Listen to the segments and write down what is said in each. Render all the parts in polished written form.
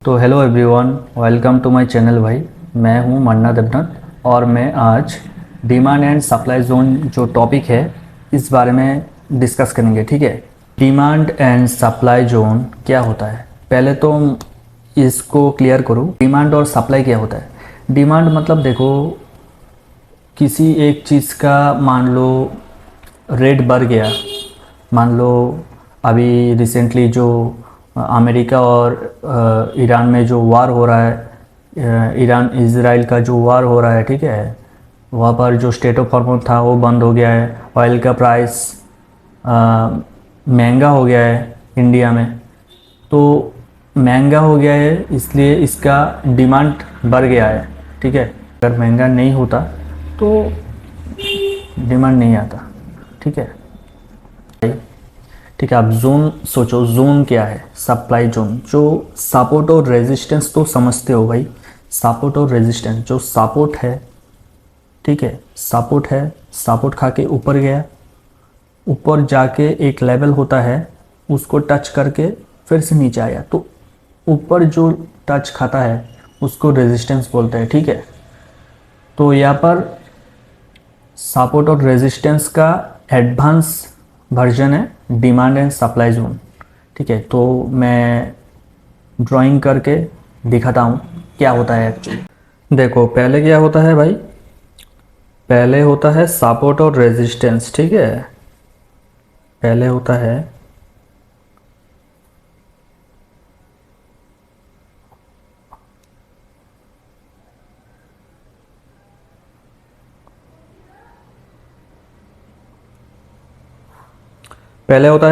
तो hello everyone, welcome to my channel भाई। मैं हूं मन्ना देवनाथ और मैं आज डिमांड एंड सप्लाई जोन जो टॉपिक है इस बारे में डिस्कस करेंगे। ठीक है, डिमांड एंड सप्लाई जोन क्या होता है, पहले तो इसको क्लियर करूं। डिमांड और सप्लाई क्या होता है। डिमांड मतलब देखो, किसी एक चीज़ का मान लो रेट बढ़ गया। मान लो अभी रिसेंटली जो अमेरिका और ईरान में जो वार हो रहा है, ईरान इजराइल का जो वार हो रहा है, ठीक है, वहाँ पर जो स्टेट ऑफ हॉर्मोन था वो बंद हो गया है। ऑयल का प्राइस महंगा हो गया है इंडिया में। तो महंगा हो गया है इसलिए इसका डिमांड बढ़ गया है। ठीक है, अगर महंगा नहीं होता तो डिमांड नहीं आता। ठीक है, ठीक है। आप जोन सोचो, जोन क्या है। सप्लाई जोन जो सपोर्ट और रेजिस्टेंस तो समझते हो भाई। सपोर्ट और रेजिस्टेंस, जो सपोर्ट है, ठीक है, सपोर्ट है, सपोर्ट खा के ऊपर गया, ऊपर जाके एक लेवल होता है, उसको टच करके फिर से नीचे आया, तो ऊपर जो टच खाता है उसको रेजिस्टेंस बोलते हैं। ठीक है, तो यहाँ पर सपोर्ट और रेजिस्टेंस का एडवांस वर्जन है डिमांड एंड सप्लाई जोन। ठीक है, तो मैं ड्राइंग करके दिखाता हूँ क्या होता है एक्चुअली। देखो पहले क्या होता है भाई, पहले होता है सपोर्ट और रेजिस्टेंस। ठीक है, पहले होता है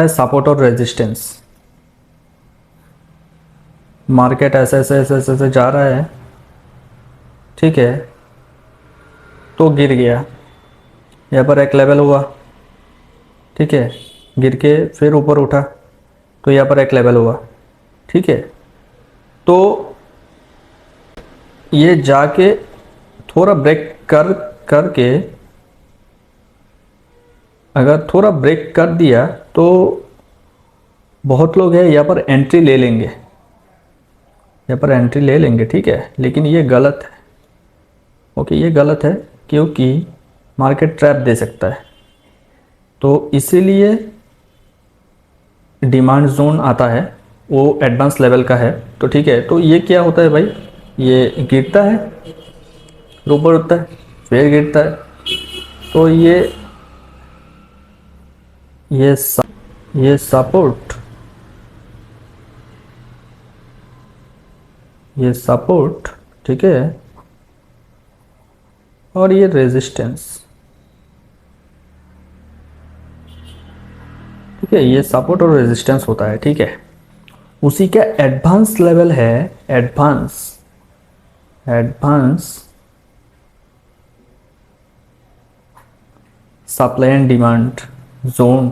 सपोर्ट और रेजिस्टेंस। मार्केट ऐसे ऐसे ऐसे ऐसे ऐसे जा रहा है, ठीक है, तो गिर गया, यहाँ पर एक लेवल हुआ, ठीक है, गिर के फिर ऊपर उठा तो यहाँ पर एक लेवल हुआ। ठीक है, तो ये जाके थोड़ा ब्रेक करके, अगर थोड़ा ब्रेक कर दिया तो बहुत लोग हैं यहाँ पर एंट्री ले लेंगे, यहाँ पर एंट्री ले लेंगे। ठीक है, लेकिन ये गलत है। ओके, ये गलत है क्योंकि मार्केट ट्रैप दे सकता है, तो इसीलिए डिमांड जोन आता है, वो एडवांस लेवल का है। तो ठीक है, तो ये क्या होता है भाई, ये गिरता है, ऊपर उठता है, फिर गिरता है, तो ये स, ये सपोर्ट, ये सपोर्ट, ठीक है, और ये रेजिस्टेंस। ठीक है, ये सपोर्ट और रेजिस्टेंस होता है। ठीक है, उसी का एडवांस लेवल है, advance, advance supply and demand zone.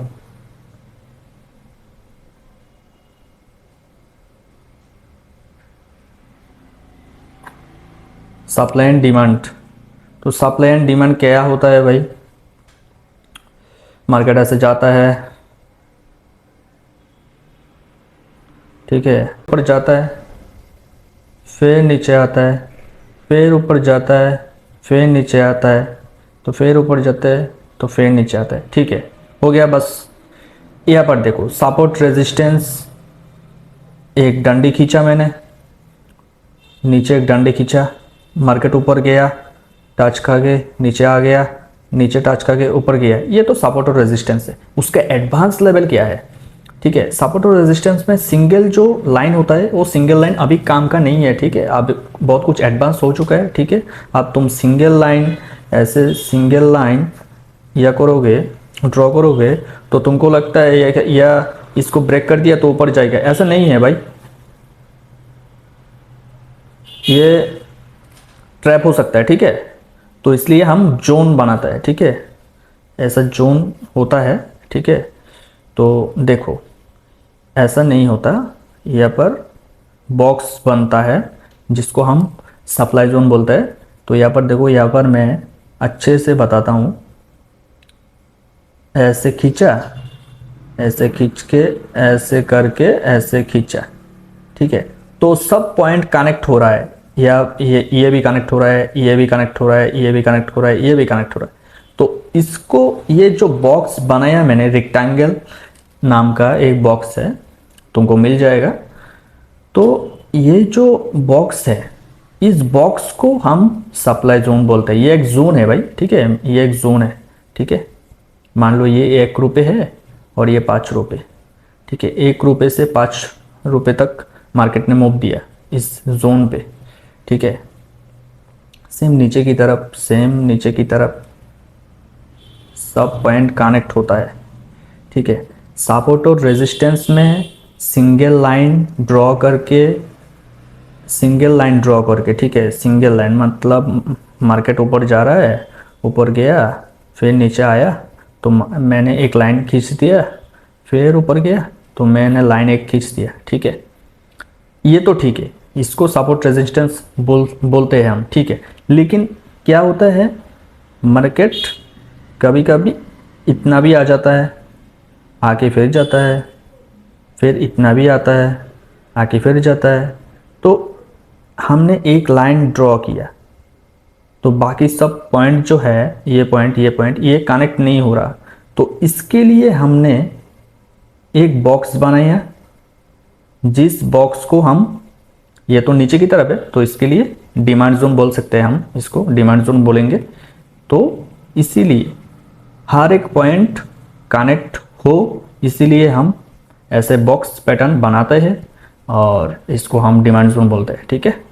Supply and demand, तो सप्लाई एंड डिमांड क्या होता है भाई, मार्केट ऐसे जाता है, ठीक है, ऊपर जाता है, फिर नीचे आता है, फिर ऊपर जाता है, फिर नीचे आता है, तो फिर ऊपर जाता है, तो फिर नीचे आता है। ठीक है, हो गया बस। यहाँ पर देखो सपोर्ट रेजिस्टेंस, एक डंडी खींचा मैंने, नीचे एक डंडी खींचा, मार्केट ऊपर गया, टच खा के नीचे आ गया, नीचे टच खा के ऊपर गया, ये तो सपोर्ट और रेजिस्टेंस है। उसका एडवांस लेवल क्या है, ठीक है, सपोर्ट और रेजिस्टेंस में सिंगल जो लाइन होता है वो सिंगल लाइन अभी काम का नहीं है। ठीक है, अब बहुत कुछ एडवांस हो चुका है। ठीक है, अब तुम सिंगल लाइन, ऐसे सिंगल लाइन या करोगे, ड्रॉ करोगे, तो तुमको लगता है या इसको ब्रेक कर दिया तो ऊपर जाएगा, ऐसा नहीं है भाई, ये ट्रैप हो सकता है। ठीक है, तो इसलिए हम जोन बनाता है। ठीक है, ऐसा जोन होता है। ठीक है, तो देखो ऐसा नहीं होता, यहाँ पर बॉक्स बनता है जिसको हम सप्लाई जोन बोलते हैं। तो यहाँ पर देखो, यहाँ पर मैं अच्छे से बताता हूँ, ऐसे खींचा, ऐसे खींच के, ऐसे करके ऐसे खींचा, ठीक है, तो सब पॉइंट कनेक्ट हो रहा है, या ये भी कनेक्ट हो रहा है, ये भी कनेक्ट हो रहा है, ये भी कनेक्ट हो रहा है, ये भी कनेक्ट हो रहा है। तो इसको, ये जो बॉक्स बनाया मैंने, रेक्टेंगल नाम का एक बॉक्स है, तुमको मिल जाएगा। तो ये जो बॉक्स है, इस बॉक्स को हम सप्लाई जोन बोलते हैं। ये एक जोन है भाई, ठीक है, ये एक जोन है, ठीक है। मान लो ये 1 रुपये है और ये 5 रुपये, ठीक है। 1 रुपये से 5 रुपये तक मार्केट ने मूव दिया इस जोन पे, ठीक है। सेम नीचे की तरफ, सेम नीचे की तरफ सब पॉइंट कनेक्ट होता है, ठीक है। सपोर्ट और रेजिस्टेंस में सिंगल लाइन ड्रॉ करके, सिंगल लाइन ड्रॉ करके, ठीक है। सिंगल लाइन मतलब मार्केट ऊपर जा रहा है, ऊपर गया, फिर नीचे आया तो मैंने एक लाइन खींच दिया, फिर ऊपर गया तो मैंने लाइन एक खींच दिया, ठीक है। ये तो ठीक है, इसको सपोर्ट रेजिस्टेंस बोलते हैं हम, ठीक है। लेकिन क्या होता है, मार्केट कभी कभी इतना भी आ जाता है, आके फिर जाता है, फिर इतना भी आता है, आके फिर जाता है। तो हमने एक लाइन ड्रॉ किया तो बाकी सब पॉइंट जो है, ये पॉइंट, ये पॉइंट, ये कनेक्ट नहीं हो रहा। तो इसके लिए हमने एक बॉक्स बनाया, जिस बॉक्स को हम, ये तो नीचे की तरफ है तो इसके लिए डिमांड जोन बोल सकते हैं, हम इसको डिमांड जोन बोलेंगे। तो इसीलिए हर एक पॉइंट कनेक्ट हो, इसीलिए हम ऐसे बॉक्स पैटर्न बनाते हैं और इसको हम डिमांड जोन बोलते हैं, ठीक है।